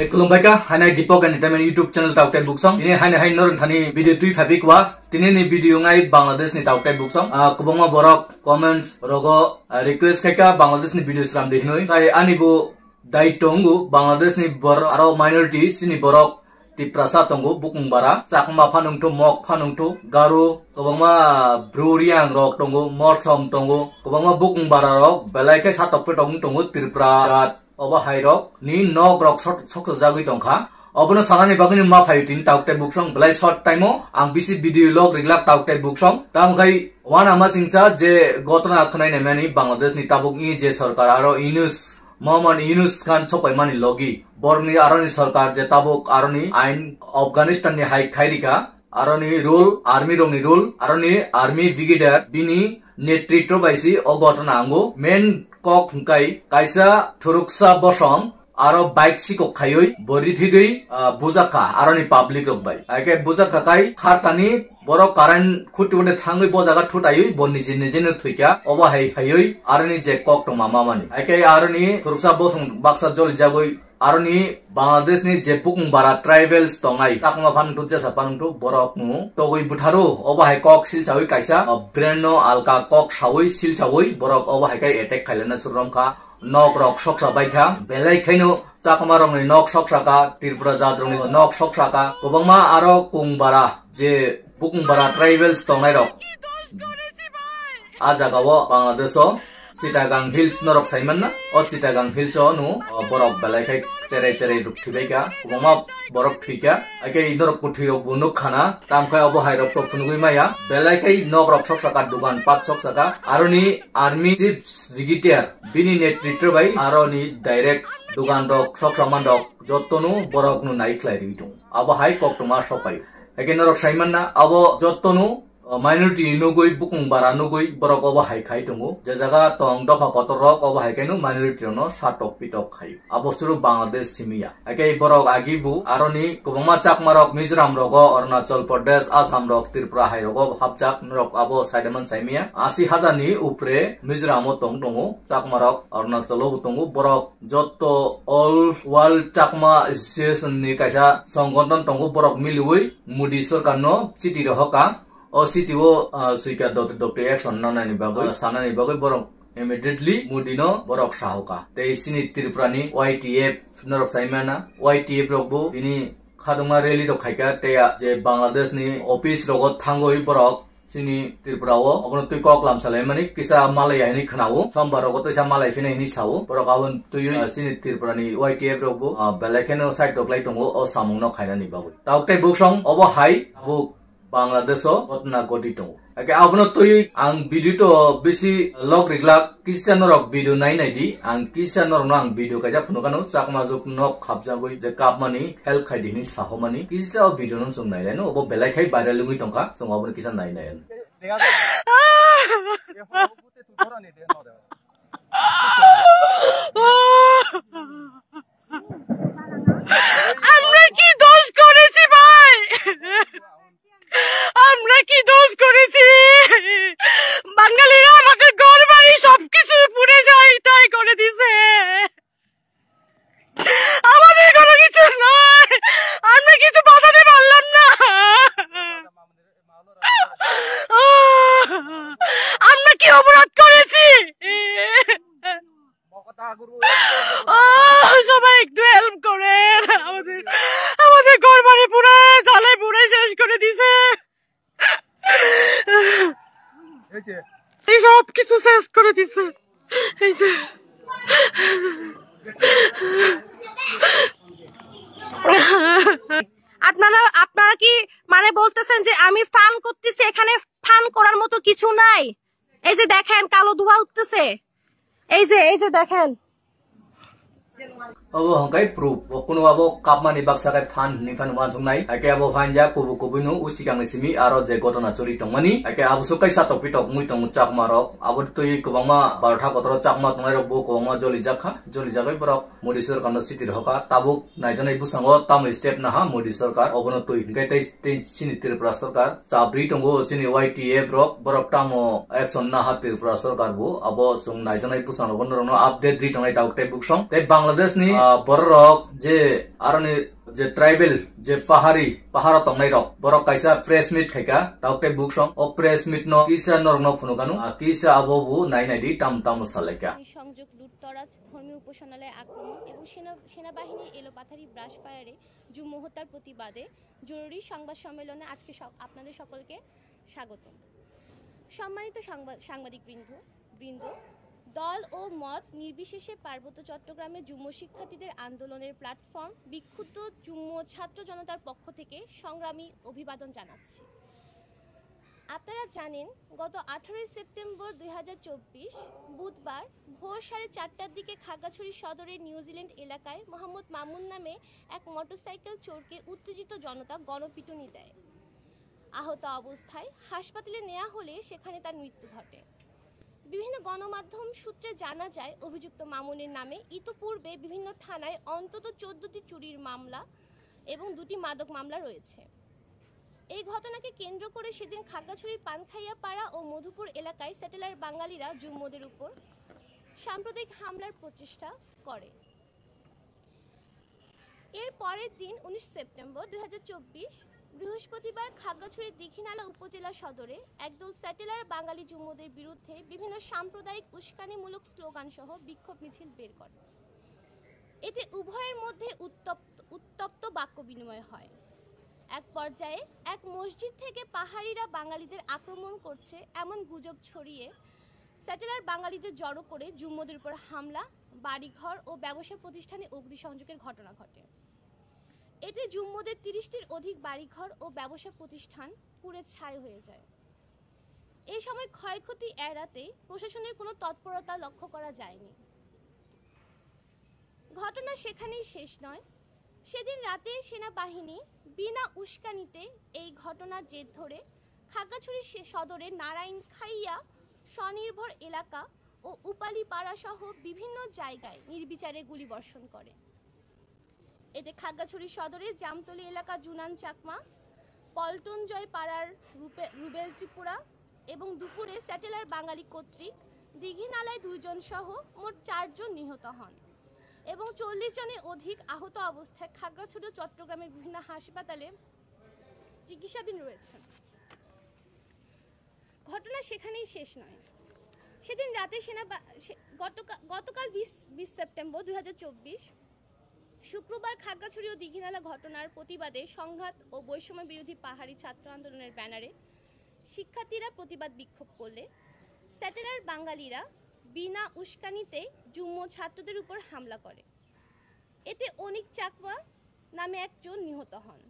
Kulumbai ka hana Dipok Entertainment YouTube channel Taukai Buksong. Ini hana nor thani video tui fabik wa. Tini ni video ngai Bangladesh ni Taukai Buksong. Kubonga borok comment rogo request kaika Bangladesh ni video sram dehnoi. Tai anibu dai tongu Bangladesh ni bor aro minority sini borok ti prasa tongu bukung bara chakma phanung tu mok phanung tu garu kubangma bruriang rok tongu morsom tongu kubangma bukung bara rok belai kai satok pe tongu Tripura oba hairok ni nog rok sok jagui tongkha obono sanani bagini ma phaitin Taukai Buksong belai short time o ang bisi video log reglak Taukai Buksong tam kai wana ama singcha je gotna khnai ne mani Bangladesh ni tabuk i je sarkar aro inus Mohammad Yunus Khan chopai mani logi borni aroni sarkar je tabuk aroni ain Afghanistan ni hai khairika aroni rule army roni rule aroni army brigadier bini netritro baisi ogotna ango main kok hungkai kaisa thuruksa bosong aro bike siko khayoi bori phigei bujaka aroni public rok bai ake bujaka kai khartani boro karan khutibode thangoi bojaga thutai bonni jine thuika oba hai hayoi aroni je kok to mama mani ake aroni thuruksa bosong baksa jol jagoi aroni Bangladesh ni je bukung bara tribals tongai takma phan tu jasa pan tu borok mu togoi butharu oba hai kok silchawi kaisa breno alka kok sawoi silchawoi borok oba hai kai attack khailana surom kha nok rok soksa baikha belai khaino chakma rong ni nok soksa ka Tripura jadrong ni nok soksa ka kobangma aro kungbara je bukung bara tribals tongai rok ajagawo Bangladesh Sitagang Hills norok saiman na o Sitagang Hills o nu borok belai khai cerai ruk thibaiga kubangma borok thika ake norok kuthirok bunuk khana tamkhai obo hairok to phunugui maya belai khai nogrok soksaka dukan pat soksaka aroni army chief brigadier bini netritro bai aroni direct dukan rok soksaman rok jottonu borok nu nai khlai ritung abo hai koktuma sopai ake norok saiman na abo jottonu minority nugoi bukung bara nugoi borok oba hai khai tongo je jaga tong dofa kotorok oba hai kainu minority no satok pitok khai abosturu Bangladesh simia ake borok agibu aroni kubangma chakmarok Mizoram rogo Arunachal Pradesh Assam rok Tripura hai rogo hapjak rok abo saideman saimia 80,000 ni upre Mizoram tong tongo chakmarok Arunachal tongo borok jotto all world chakma association ni kaisa songgoton tongo borok miliui Modi sarkar no chiti rohoka o CTO suika Dr. Action nanani bagoi sanani bagoi borok immediately Modi no borok sahoka te sini Tripura ni YTF norok saimana YTF rokbu ini khadunga rally rok khaika te je Bangladesh ni office rogot thangoi borok sini Tripura o abono tui kok lam salai mani kisa malaya ni khnawo sombar rogot toisa malai fina ni sawo borok abon tui sini Tripura ni YTF rokbu belakeno side doklai tongo o samung no khaina ni bagoi Taukai Buksong obo hai bu Bangladesh o gotna goti tongo ake abono tui ang video to besi log reglak kisa norok video nai di ang kisa norok no ang video kaja phunukano chakma juk nok khapjagoi je kapmani help khai dini sahomani kisa o video nom sung nai no obo belai khai viral lungui tongka sung abono kisa nai আমরা কি দোষ করেছি ভাই আমরা কি দোষ করেছি বাঙালিরা আমাদের ঘর বাড়ি সবকিছু পুড়ে যায় তাই করে দিছে আমাদের কোনো কিছু নয় আমরা কিছু বাঁচাতে পারলাম না আমরা কি অপরাধ করেছি সবাই একটু হেল্প করে আমাদের ঘর বাড়ি পুরো জ্বালায় পুরো শেষ করে দিছে এই সব কিছু শেষ করে দিছে এই যে আপনারা কি মানে বলতেছেন যে আমি ফান করতেছি এখানে ফান করার মতো কিছু নাই এই যে দেখেন কালো ধোঁয়া উঠতেছে এই যে দেখেন abo hangkai proof kono abo kapmani baksa kai fan ni fan wan sungnai ake abo fanja kubu nu usikang simi aro je gotona chori tongmani ake abo sukai sa topi tok mui tong chakmarok abo toi kubangma bartha kotro chakma tongai rok bo kubangma joli jagai borok Modi sarkar no city hoka tabuk naijanai busango tam step na ha Modi sarkar obono toi hingkai tai sini Tripura sarkar chabri tongo sini YTF rok borok tamo action na ha Tripura sarkar bo abo sung naijanai busango no update ri tongai Taukai Buksong te Bangladesh ni borok je arani je tribal je pahara tongnai rok borok kaisa press meet khaika taukte book song o press meet no kisa norno phunukanu kisa abobu nai di tam salaika সংযোগ লুটতরাজ ধর্মীয় উপাসনালয়ে আক্রমণ এবং সেনাবাহিনীর এলোপাথারি brush ফায়ারে জুম্মু হত্যার প্রতিবাদে জরুরি সংবাদ সম্মেলনে আজকে আপনাদের সকলকে স্বাগত। সম্মানিত সাংবাদিক বৃন্দ, দল ও মত নির্বিশেষে পার্বত্য চট্টগ্রামে জুম্মু শিক্ষার্থীদের আন্দোলনের প্ল্যাটফর্ম বিক্ষুব্ধ জুম্মু ছাত্র জনতার পক্ষ থেকে সংগ্রামী অভিবাদন জানাচ্ছি। আপনারা জানেন, গত 18 সেপ্টেম্বর 2024 বুধবার ভোর 4:30টার দিকে খাগড়াছড়ি সদরের নিউজিল্যান্ড এলাকায় মোহাম্মদ মামুন নামে এক মোটরসাইকেল চোরকে উত্তেজিত জনতা গণপিটুনি দেয়। আহত অবস্থায় হাসপাতালে নেওয়া হলে সেখানে তার মৃত্যু ঘটে। বিভিন্ন গণমাধ্যম সূত্রে জানা যায়, অভিযুক্ত মামুনের নামে ইতোপূর্বে বিভিন্ন থানায় অন্তত 14টি চুরির মামলা এবং 2টি মাদক মামলা রয়েছে। এই ঘটনাকে কেন্দ্র করে সেদিন খাগড়াছড়ির পানখাইয়া পাড়া ও মধুপুর এলাকায় স্যাটেলার বাঙালিরা জুম্মুদের উপর সাম্প্রদায়িক হামলার প্রচেষ্টা করে। এর পরের দিন 19 সেপ্টেম্বর 2024 বৃহস্পতিবার খাগড়াছড়ির দীঘিনালা উপজেলা সদরে একদল স্যাটেলার বাঙালি জুম্মুদের বিরুদ্ধে বিভিন্ন সাম্প্রদায়িক উস্কানিমূলক স্লোগান সহ বিক্ষোভ মিছিল বের করে। এতে উভয়ের মধ্যে উত্তপ্ত বাক্য বিনিময় হয়। এক পর্যায়ে এক মসজিদ থেকে পাহাড়িরা বাঙালিদের আক্রমণ করছে এমন গুজব ছড়িয়ে স্যাটেলার বাঙালিদের জড়ো করে জুম্মুদের উপর হামলা, বাড়িঘর ও ব্যবসা প্রতিষ্ঠানে অগ্নিসংযোগের ঘটনা ঘটে। এতে জুম্মুদের 30টির অধিক বাড়িঘর ও ব্যবসা প্রতিষ্ঠান পুড়ে ছাই হয়ে যায়। এই সময় ক্ষয়ক্ষতি এড়াতে প্রশাসনের কোনো তৎপরতা লক্ষ্য করা যায়নি। ঘটনা সেখানেই শেষ নয়। সেদিন রাতে সেনাবাহিনী বিনা উস্কানিতে এই ঘটনার জের ধরে খাগড়াছড়ি সদরের নারায়ণখাইয়া স্বনির্ভর এলাকা ও উপালিপাড়া সহ বিভিন্ন জায়গায় নির্বিচারে গুলিবর্ষণ করে। এতে খাগড়াছড়ি সদরের জামতলী এলাকা জুনান চাকমা, পল্টন জয় পাড়ার রুবেল ত্রিপুরা এবং দুপুরে স্যাটেলার বাঙালি কর্তৃক দীঘিনালায় 2 জন সহ মোট 4 জন নিহত হন এবং 40 জনের অধিক আহত অবস্থায় খাগড়াছড়ি ও চট্টগ্রামের বিভিন্ন হাসপাতালে চিকিৎসাধীন রয়েছেন। ঘটনা সেখানেই শেষ নয়। সেদিন রাতে গতকাল 20 সেপ্টেম্বর 2024 শুক্রবার খাগড়াছড়ি ও দীঘিনালা ঘটনার প্রতিবাদে সংঘাত ও বৈষম্য বিরোধী পাহাড়ি ছাত্র আন্দোলনের ব্যানারে শিক্ষার্থীরা প্রতিবাদ বিক্ষোভ করলে স্যাটেলার বাঙালিরা বিনা উস্কানিতে জুম্মু ছাত্রদের উপর হামলা করে। এতে অনিক চাকমা নামে একজন নিহত হন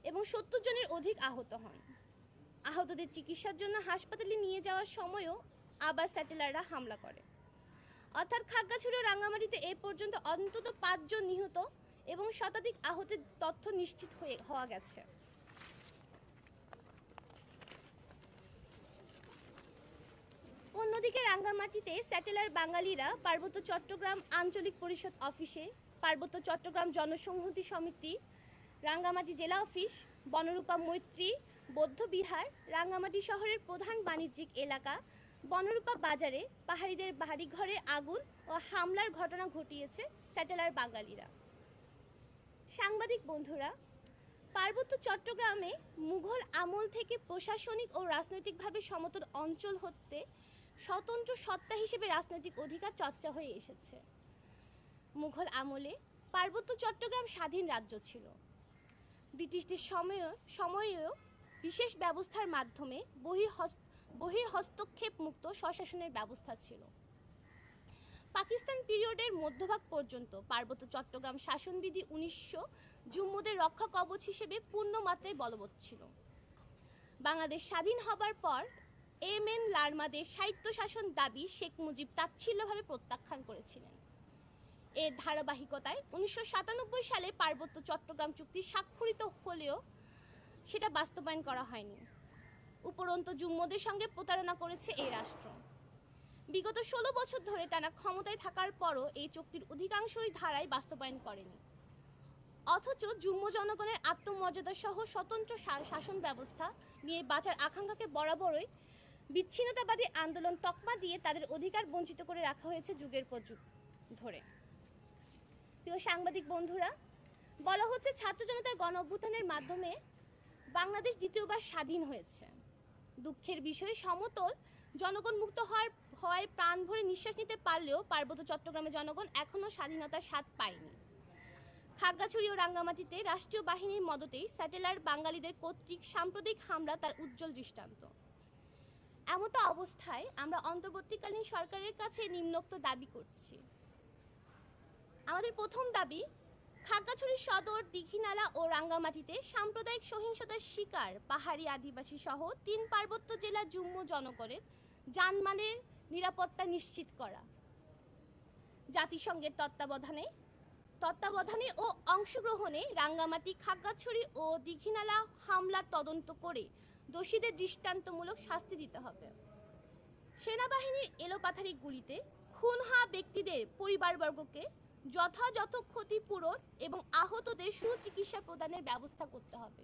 এবং 70 জনের অধিক আহত হন। আহতদের চিকিৎসার জন্য হাসপাতালে নিয়ে যাওয়ার সময়ও আবার স্যাটেলাররা হামলা করে। অর্থাৎ খাগড়াছড়ি ও রাঙ্গামাটিতে এ পর্যন্ত অন্তত 5 জন নিহত এবং শতাধিক আহতের তথ্য নিশ্চিত হওয়া গেছে। অন্যদিকে রাঙ্গামাটিতে স্যাটেলার বাঙালিরা পার্বত্য চট্টগ্রাম আঞ্চলিক পরিষদ অফিসে, পার্বত্য চট্টগ্রাম জনসংহতি সমিতি, রাঙ্গামাটি জেলা অফিস, বনরূপা মৈত্রী বৌদ্ধবিহার, রাঙ্গামাটি শহরের প্রধান বাণিজ্যিক এলাকা বনরূপা বাজারে পাহাড়িদের বাড়িঘরে আগুন ও হামলার ঘটনা ঘটিয়েছে স্যাটেলার বাঙালিরা। সাংবাদিক বন্ধুরা, পার্বত্য চট্টগ্রামে মুঘল আমল থেকে প্রশাসনিক ও রাজনৈতিকভাবে সমতল অঞ্চল হতে স্বতন্ত্র সত্তা হিসেবে রাজনৈতিক অধিকার চর্চা হয়ে এসেছে। মুঘল আমলে পার্বত্য চট্টগ্রাম স্বাধীন রাজ্য ছিল। ব্রিটিশদের সময়েও বিশেষ ব্যবস্থার মাধ্যমে বহির্হস্তক্ষেপ মুক্ত স্বশাসনের ব্যবস্থা ছিল। পাকিস্তান পিরিয়ডের মধ্যভাগ পর্যন্ত পার্বত্য চট্টগ্রাম শাসনবিধি 1900 জুম্মুদের রক্ষা কবচ হিসেবে পূর্ণমাত্রায় বলবৎ ছিল। বাংলাদেশ স্বাধীন হবার পর এম.এন. লারমাদের স্বায়ত্তশাসন দাবি শেখ মুজিব তাচ্ছিল্যভাবে প্রত্যাখ্যান করেছিলেন। এর ধারাবাহিকতায় 1997 সালে পার্বত্য চট্টগ্রাম চুক্তি স্বাক্ষরিত হলেও সেটা বাস্তবায়ন করা হয়নি। উপরন্তু জুম্মুদের সঙ্গে প্রতারণা করেছে এই রাষ্ট্র। বিগত 16 বছর ধরে টানা ক্ষমতায় থাকার পরও এই চুক্তির অধিকাংশই ধারায় বাস্তবায়ন করেনি। অথচ জুম্মু জনগণের আত্মমর্যাদা সহ স্বতন্ত্র শাসন ব্যবস্থা নিয়ে বাঁচার আকাঙ্ক্ষাকে বরাবরই বিচ্ছিন্নতাবাদী আন্দোলন তকমা দিয়ে তাদের অধিকার বঞ্চিত করে রাখা হয়েছে যুগের পর যুগ ধরে। প্রিয় সাংবাদিক বন্ধুরা, বলা হচ্ছে ছাত্র জনতার গণ অভ্যুত্থানের মাধ্যমে বাংলাদেশ দ্বিতীয়বার স্বাধীন হয়েছে। দুঃখের বিষয়, সমতল জনগণ মুক্ত হওয়ায় প্রাণ ভরে নিঃশ্বাস নিতে পারলেও পার্বত্য চট্টগ্রামের জনগণ এখনও স্বাধীনতার স্বাদ পায়নি। খাগড়াছড়ি ও রাঙ্গামাটিতে রাষ্ট্রীয় বাহিনীর মদতেই স্যাটেলার বাঙালিদের কর্তৃক সাম্প্রতিক হামলা তার উজ্জ্বল দৃষ্টান্ত। এমতো অবস্থায় আমরা অন্তর্বর্তীকালীন সরকারের কাছে নিম্নোক্ত দাবি করছি। আমাদের প্রথম দাবি, খাগড়াছড়ি সদর, দীঘিনালা ও রাঙ্গামাটিতে সাম্প্রদায়িক সহিংসতার শিকার পাহাড়ি আদিবাসী সহ 3 পার্বত্য জেলা জুম্ম জনগণের জানমালের নিরাপত্তা নিশ্চিত করা। জাতিসংঘের তত্ত্বাবধানে ও অংশগ্রহণে রাঙ্গামাটি, খাগড়াছড়ি ও দীঘিনালা হামলার তদন্ত করে দোষীদের দৃষ্টান্তমূলক শাস্তি দিতে হবে। সেনাবাহিনীর এলোপাথারি গুলিতে খুন হওয়া ব্যক্তিদের পরিবারবর্গকে যথাযথ ক্ষতিপূরণ এবং আহতদের সুচিকিৎসা প্রদানের ব্যবস্থা করতে হবে।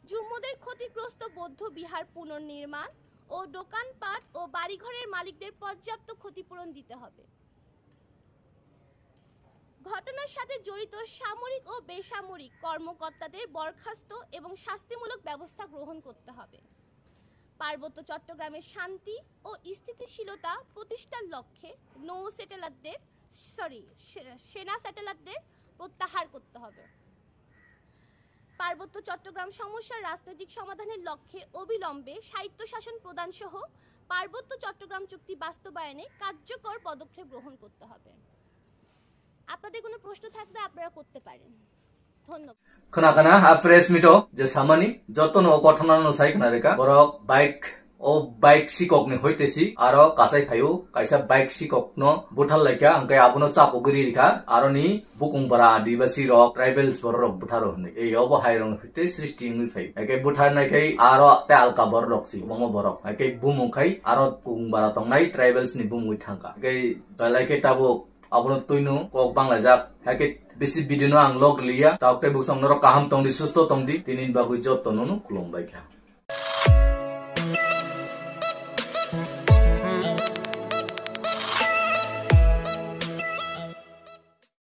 জুম্মদের ক্ষতিগ্রস্ত বৌদ্ধ বিহার পুনর্নির্মাণ ও দোকানপাট ও বাড়িঘরের মালিকদের পর্যাপ্ত ক্ষতিপূরণ দিতে হবে। ঘটনার সাথে জড়িত সামরিক ও বেসামরিক কর্মকর্তাদের বরখাস্ত এবং শাস্তিমূলক ব্যবস্থা গ্রহণ করতে হবে। পার্বত্য চট্টগ্রামের শান্তি ও স্থিতিশীলতা প্রতিষ্ঠার লক্ষ্যে সেনা স্যাটেলাইটদের প্রত্যাহার করতে হবে। পার্বত্য চট্টগ্রাম সমস্যার রাজনৈতিক সমাধানের লক্ষ্যে অবিলম্বে স্বায়ত্তশাসন প্রদান সহ পার্বত্য চট্টগ্রাম চুক্তি বাস্তবায়নে কার্যকর পদক্ষেপ গ্রহণ করতে হবে। আপনাদের কোনো প্রশ্ন থাকলে আপনারা করতে পারেন। ধন্যবাদ। खोनाखाना प्रेस मिटो जे सामानि जतन गठन अनुसाय खोनारेका बरक बाइक ओ बाइक सिकक नि होइतेसि आरो कासाय फायु कायसा बाइक सिकक न बुथाल लायका अंकाय आबुनो चापगुरि रिखा आरो नि बुकुंबरा आदिवासी रक ट्राइबल्स बर रक बुथारो हने ए अबो हायरं फिते सृष्टि नि फाय एके बुथार नायखाय आरो ते आलका बर रक्सि बंगो बरक एके बुमुखाय आरो बुकुंबरा तंनाय ट्राइबल्स नि बुमुइ थांका एके लायके ताबो आबुनो तुइनु कक बांला जाक एके बेसि बिदिनो आं लग लिया चावटे बुसंग नरो काहाम तंदि सुस्त तंदि तिनिन बागुइ जतन नु खुलुमबाय खा।